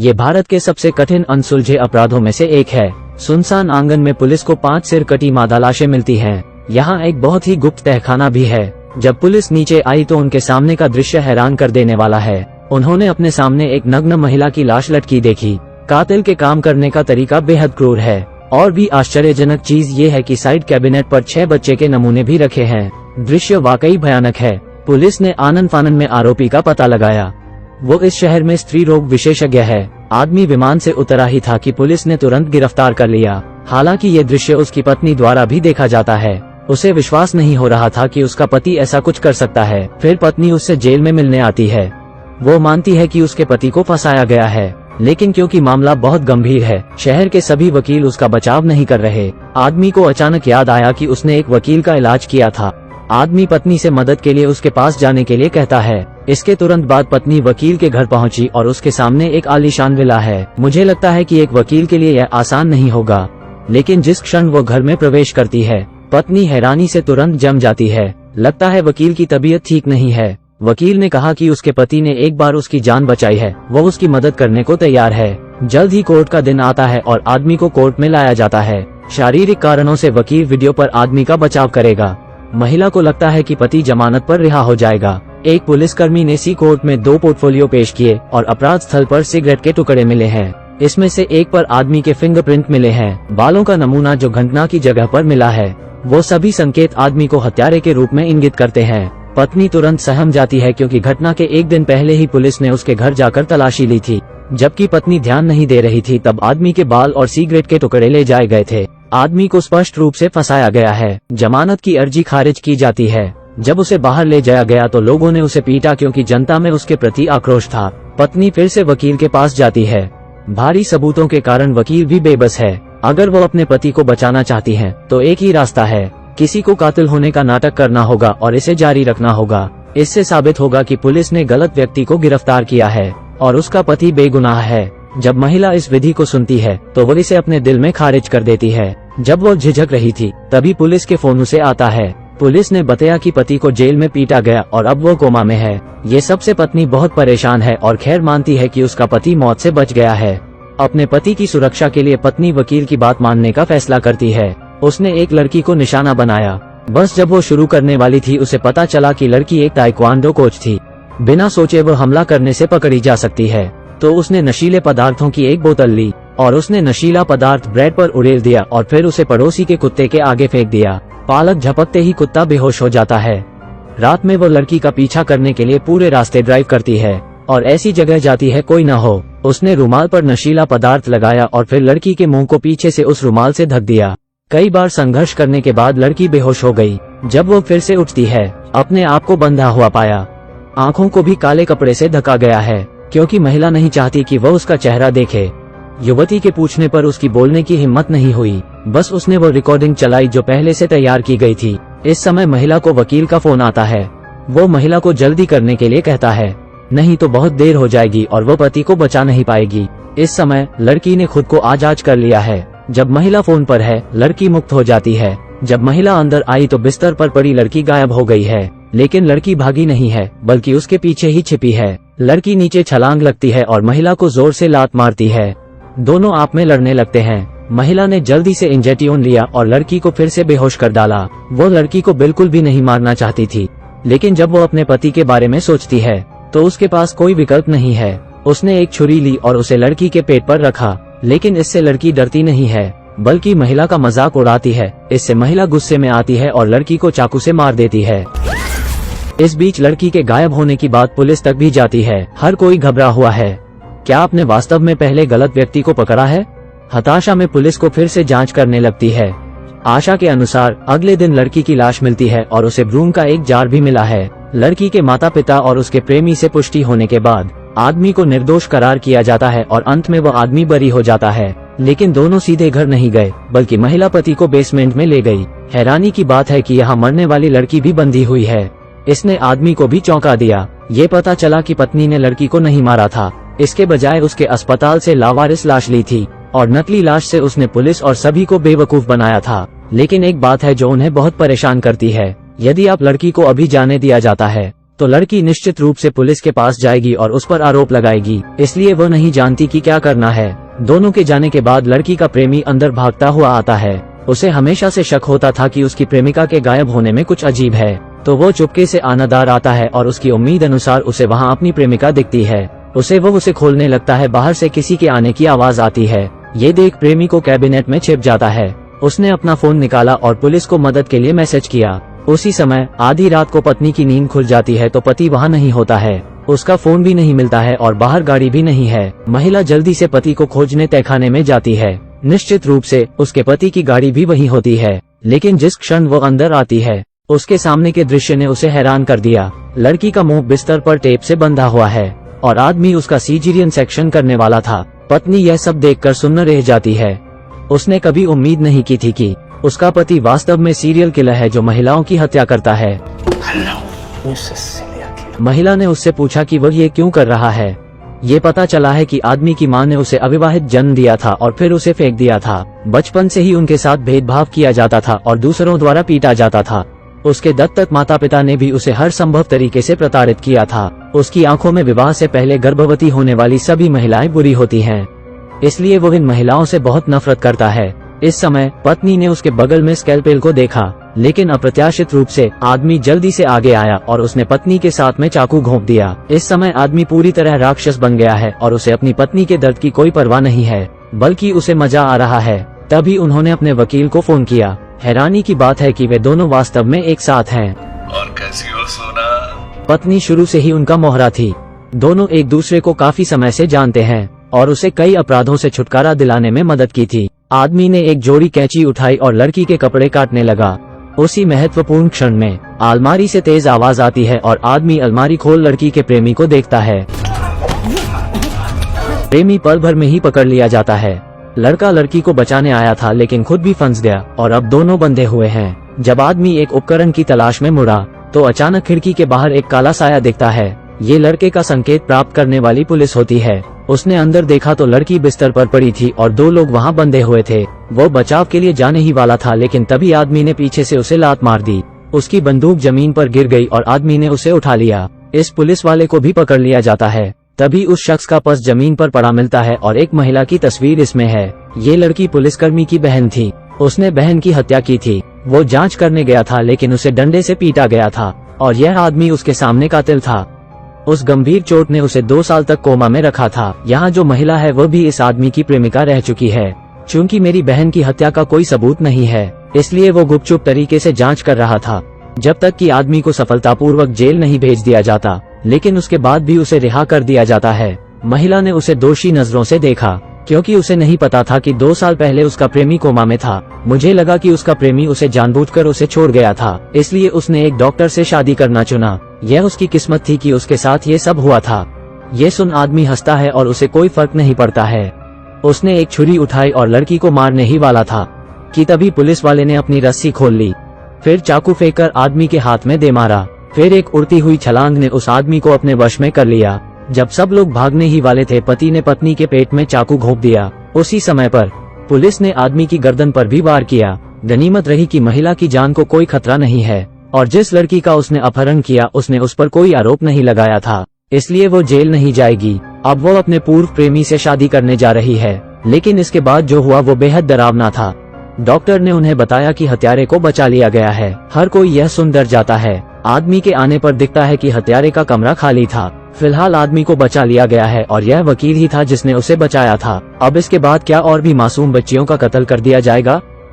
ये भारत के सबसे कठिन अनसुलझे अपराधों में से एक है। सुनसान आंगन में पुलिस को 5 सिर कटी मादा लाशें मिलती हैं। यहाँ एक बहुत ही गुप्त तहखाना भी है। जब पुलिस नीचे आई तो उनके सामने का दृश्य हैरान कर देने वाला है। उन्होंने अपने सामने एक नग्न महिला की लाश लटकी देखी। कातिल के काम करने का तरीका बेहद क्रूर है। और भी आश्चर्यजनक चीज ये है कि साइड कैबिनेट पर 6 बच्चे के नमूने भी रखे हैं। दृश्य वाकई भयानक है। पुलिस ने आनन फानन में आरोपी का पता लगाया। वो इस शहर में स्त्री रोग विशेषज्ञ है। आदमी विमान से उतरा ही था कि पुलिस ने तुरंत गिरफ्तार कर लिया। हालांकि ये दृश्य उसकी पत्नी द्वारा भी देखा जाता है। उसे विश्वास नहीं हो रहा था कि उसका पति ऐसा कुछ कर सकता है। फिर पत्नी उससे जेल में मिलने आती है। वो मानती है कि उसके पति को फंसाया गया है, लेकिन क्योंकि मामला बहुत गंभीर है, शहर के सभी वकील उसका बचाव नहीं कर रहे। आदमी को अचानक याद आया कि उसने एक वकील का इलाज किया था। आदमी पत्नी से मदद के लिए उसके पास जाने के लिए कहता है। इसके तुरंत बाद पत्नी वकील के घर पहुंची और उसके सामने एक आलीशान विला है। मुझे लगता है कि एक वकील के लिए यह आसान नहीं होगा, लेकिन जिस क्षण वो घर में प्रवेश करती है, पत्नी हैरानी से तुरंत जम जाती है। लगता है वकील की तबीयत ठीक नहीं है। वकील ने कहा कि उसके पति ने एक बार उसकी जान बचाई है, वो उसकी मदद करने को तैयार है। जल्द ही कोर्ट का दिन आता है और आदमी को कोर्ट में लाया जाता है। शारीरिक कारणों से वकील वीडियो पर आदमी का बचाव करेगा। महिला को लगता है कि पति जमानत पर रिहा हो जाएगा। एक पुलिसकर्मी ने सी कोर्ट में 2 पोर्टफोलियो पेश किए और अपराध स्थल पर सिगरेट के टुकड़े मिले हैं। इसमें से एक पर आदमी के फिंगरप्रिंट मिले हैं। बालों का नमूना जो घटना की जगह पर मिला है, वो सभी संकेत आदमी को हत्यारे के रूप में इंगित करते हैं। पत्नी तुरंत सहम जाती है क्योंकि घटना के एक दिन पहले ही पुलिस ने उसके घर जाकर तलाशी ली थी। जबकि पत्नी ध्यान नहीं दे रही थी, तब आदमी के बाल और सिगरेट के टुकड़े ले जाए गए थे। आदमी को स्पष्ट रूप से फंसाया गया है। जमानत की अर्जी खारिज की जाती है। जब उसे बाहर ले जाया गया तो लोगों ने उसे पीटा क्योंकि जनता में उसके प्रति आक्रोश था। पत्नी फिर से वकील के पास जाती है। भारी सबूतों के कारण वकील भी बेबस है। अगर वो अपने पति को बचाना चाहती हैं, तो एक ही रास्ता है, किसी को कातिल होने का नाटक करना होगा और इसे जारी रखना होगा। इससे साबित होगा कि पुलिस ने गलत व्यक्ति को गिरफ्तार किया है और उसका पति बेगुनाह है। जब महिला इस विधि को सुनती है तो वो इसे अपने दिल में खारिज कर देती है। जब वो झिझक रही थी, तभी पुलिस के फोन उसे आता है। पुलिस ने बताया कि पति को जेल में पीटा गया और अब वो कोमा में है। ये सबसे पत्नी बहुत परेशान है और खैर मानती है कि उसका पति मौत से बच गया है। अपने पति की सुरक्षा के लिए पत्नी वकील की बात मानने का फैसला करती है। उसने एक लड़की को निशाना बनाया। बस जब वो शुरू करने वाली थी, उसे पता चला कि लड़की एक ताइक्वांडो कोच थी। बिना सोचे वो हमला करने से पकड़ी जा सकती है, तो उसने नशीले पदार्थों की एक बोतल ली और उसने नशीला पदार्थ ब्रेड पर उड़ेल दिया और फिर उसे पड़ोसी के कुत्ते के आगे फेंक दिया। पालक झपकते ही कुत्ता बेहोश हो जाता है। रात में वो लड़की का पीछा करने के लिए पूरे रास्ते ड्राइव करती है और ऐसी जगह जाती है कोई न हो। उसने रुमाल पर नशीला पदार्थ लगाया और फिर लड़की के मुंह को पीछे से उस रुमाल से ढक दिया। कई बार संघर्ष करने के बाद लड़की बेहोश हो गई। जब वो फिर से उठती है, अपने आप को बंधा हुआ पाया। आंखों को भी काले कपड़े से ढका गया है, क्योंकि महिला नहीं चाहती कि वह उसका चेहरा देखे। युवती के पूछने पर उसकी बोलने की हिम्मत नहीं हुई। बस उसने वो रिकॉर्डिंग चलाई जो पहले से तैयार की गई थी। इस समय महिला को वकील का फोन आता है। वो महिला को जल्दी करने के लिए कहता है, नहीं तो बहुत देर हो जाएगी और वो पति को बचा नहीं पाएगी। इस समय लड़की ने खुद को आजाद कर लिया है। जब महिला फोन पर है, लड़की मुक्त हो जाती है। जब महिला अंदर आई तो बिस्तर पर पड़ी लड़की गायब हो गई है, लेकिन लड़की भागी नहीं है, बल्कि उसके पीछे ही छिपी है। लड़की नीचे छलांग लगती है और महिला को जोर से लात मारती है। दोनों आप में लड़ने लगते हैं। महिला ने जल्दी से इंजेक्शन लिया और लड़की को फिर से बेहोश कर डाला। वो लड़की को बिल्कुल भी नहीं मारना चाहती थी, लेकिन जब वो अपने पति के बारे में सोचती है तो उसके पास कोई विकल्प नहीं है। उसने एक छुरी ली और उसे लड़की के पेट पर रखा, लेकिन इससे लड़की डरती नहीं है, बल्कि महिला का मजाक उड़ाती है। इससे महिला गुस्से में आती है और लड़की को चाकू से मार देती है। इस बीच लड़की के गायब होने की बात पुलिस तक भी जाती है। हर कोई घबरा हुआ है। क्या आपने वास्तव में पहले गलत व्यक्ति को पकड़ा है? हताशा में पुलिस को फिर से जांच करने लगती है। आशा के अनुसार अगले दिन लड़की की लाश मिलती है और उसे ब्रूम का एक जार भी मिला है। लड़की के माता पिता और उसके प्रेमी से पुष्टि होने के बाद आदमी को निर्दोष करार किया जाता है और अंत में वह आदमी बरी हो जाता है। लेकिन दोनों सीधे घर नहीं गए, बल्कि महिला पति को बेसमेंट में ले गई। हैरानी की बात है कि यहाँ मरने वाली लड़की भी बंधी हुई है। इसने आदमी को भी चौंका दिया। ये पता चला कि पत्नी ने लड़की को नहीं मारा था, इसके बजाय उसके अस्पताल से लावारिस लाश ली थी और नकली लाश से उसने पुलिस और सभी को बेवकूफ बनाया था। लेकिन एक बात है जो उन्हें बहुत परेशान करती है। यदि आप लड़की को अभी जाने दिया जाता है तो लड़की निश्चित रूप से पुलिस के पास जाएगी और उस पर आरोप लगाएगी, इसलिए वो नहीं जानती कि क्या करना है। दोनों के जाने के बाद लड़की का प्रेमी अंदर भागता हुआ आता है। उसे हमेशा से शक होता था कि उसकी प्रेमिका के गायब होने में कुछ अजीब है, तो वो चुपके से आनादार आता है और उसकी उम्मीद अनुसार उसे वहाँ अपनी प्रेमिका दिखती है। उसे खोलने लगता है, बाहर से किसी के आने की आवाज आती है। ये देख प्रेमी को कैबिनेट में छिप जाता है। उसने अपना फोन निकाला और पुलिस को मदद के लिए मैसेज किया। उसी समय आधी रात को पत्नी की नींद खुल जाती है तो पति वहाँ नहीं होता है। उसका फोन भी नहीं मिलता है और बाहर गाड़ी भी नहीं है। महिला जल्दी से पति को खोजने तहखाने में जाती है। निश्चित रूप से उसके पति की गाड़ी भी वहीं होती है, लेकिन जिस क्षण वो अंदर आती है उसके सामने के दृश्य ने उसे हैरान कर दिया। लड़की का मुंह बिस्तर पर टेप से बंधा हुआ है और आदमी उसका सीजरियन सेक्शन करने वाला था। पत्नी यह सब देखकर सुन्न रह जाती है। उसने कभी उम्मीद नहीं की थी कि उसका पति वास्तव में सीरियल किलर है जो महिलाओं की हत्या करता है। महिला ने उससे पूछा कि वह ये क्यों कर रहा है। ये पता चला है कि आदमी की मां ने उसे अविवाहित जन्म दिया था और फिर उसे फेंक दिया था। बचपन से ही उनके साथ भेदभाव किया जाता था और दूसरों द्वारा पीटा जाता था। उसके दत्तक माता पिता ने भी उसे हर संभव तरीके से प्रताड़ित किया था। उसकी आंखों में विवाह से पहले गर्भवती होने वाली सभी महिलाएं बुरी होती हैं, इसलिए वो इन महिलाओं से बहुत नफरत करता है। इस समय पत्नी ने उसके बगल में स्कैल्पेल को देखा, लेकिन अप्रत्याशित रूप से आदमी जल्दी से आगे आया और उसने पत्नी के साथ में चाकू घोंप दिया। इस समय आदमी पूरी तरह राक्षस बन गया है और उसे अपनी पत्नी के दर्द की कोई परवाह नहीं है, बल्कि उसे मजा आ रहा है। तभी उन्होंने अपने वकील को फोन किया। हैरानी की बात है कि वे दोनों वास्तव में एक साथ हैं। और कैसी हो सोना? पत्नी शुरू से ही उनका मोहरा थी। दोनों एक दूसरे को काफी समय से जानते हैं और उसे कई अपराधों से छुटकारा दिलाने में मदद की थी। आदमी ने एक जोड़ी कैंची उठाई और लड़की के कपड़े काटने लगा। उसी महत्वपूर्ण क्षण में अलमारी से तेज आवाज आती है और आदमी अलमारी खोल लड़की के प्रेमी को देखता है। प्रेमी पल भर में ही पकड़ लिया जाता है। लड़का लड़की को बचाने आया था लेकिन खुद भी फंस गया और अब दोनों बंधे हुए हैं। जब आदमी एक उपकरण की तलाश में मुड़ा तो अचानक खिड़की के बाहर एक काला साया दिखता है। ये लड़के का संकेत प्राप्त करने वाली पुलिस होती है। उसने अंदर देखा तो लड़की बिस्तर पर पड़ी थी और दो लोग वहां बंधे हुए थे। वो बचाव के लिए जाने ही वाला था, लेकिन तभी आदमी ने पीछे से उसे लात मार दी। उसकी बंदूक जमीन पर गिर गई और आदमी ने उसे उठा लिया। इस पुलिस वाले को भी पकड़ लिया जाता है। तभी उस शख्स का पर्स जमीन पर पड़ा मिलता है और एक महिला की तस्वीर इसमें है। ये लड़की पुलिसकर्मी की बहन थी। उसने बहन की हत्या की थी। वो जांच करने गया था लेकिन उसे डंडे से पीटा गया था और यह आदमी उसके सामने कातिल था। उस गंभीर चोट ने उसे 2 साल तक कोमा में रखा था। यहाँ जो महिला है वह भी इस आदमी की प्रेमिका रह चुकी है। चूंकि मेरी बहन की हत्या का कोई सबूत नहीं है, इसलिए वो गुपचुप तरीके से जांच कर रहा था जब तक कि आदमी को सफलतापूर्वक जेल नहीं भेज दिया जाता, लेकिन उसके बाद भी उसे रिहा कर दिया जाता है। महिला ने उसे दोषी नजरों से देखा क्योंकि उसे नहीं पता था कि 2 साल पहले उसका प्रेमी कोमा में था। मुझे लगा कि उसका प्रेमी उसे जानबूझकर उसे छोड़ गया था, इसलिए उसने एक डॉक्टर से शादी करना चुना। यह उसकी किस्मत थी कि उसके साथ ये सब हुआ था। ये सुन आदमी हंसता है और उसे कोई फर्क नहीं पड़ता है। उसने एक छुरी उठाई और लड़की को मारने ही वाला था कि तभी पुलिस वाले ने अपनी रस्सी खोल ली। फिर चाकू फेंककर आदमी के हाथ में दे मारा। फिर एक उड़ती हुई छलांग ने उस आदमी को अपने वश में कर लिया। जब सब लोग भागने ही वाले थे, पति ने पत्नी के पेट में चाकू घोंप दिया। उसी समय पर पुलिस ने आदमी की गर्दन पर भी वार किया। गनीमत रही कि महिला की जान को कोई खतरा नहीं है और जिस लड़की का उसने अपहरण किया उसने उस पर कोई आरोप नहीं लगाया था, इसलिए वो जेल नहीं जाएगी। अब वो अपने पूर्व प्रेमी से शादी करने जा रही है, लेकिन इसके बाद जो हुआ वो बेहद डरावना था। डॉक्टर ने उन्हें बताया कि हत्यारे को बचा लिया गया है। हर कोई यह सुन डर जाता है। आदमी के आने पर दिखता है कि हत्यारे का कमरा खाली था। फिलहाल आदमी को बचा लिया गया है और यह वकील ही था जिसने उसे बचाया था। अब इसके बाद क्या और भी मासूम बच्चियों का कत्ल कर दिया जाएगा?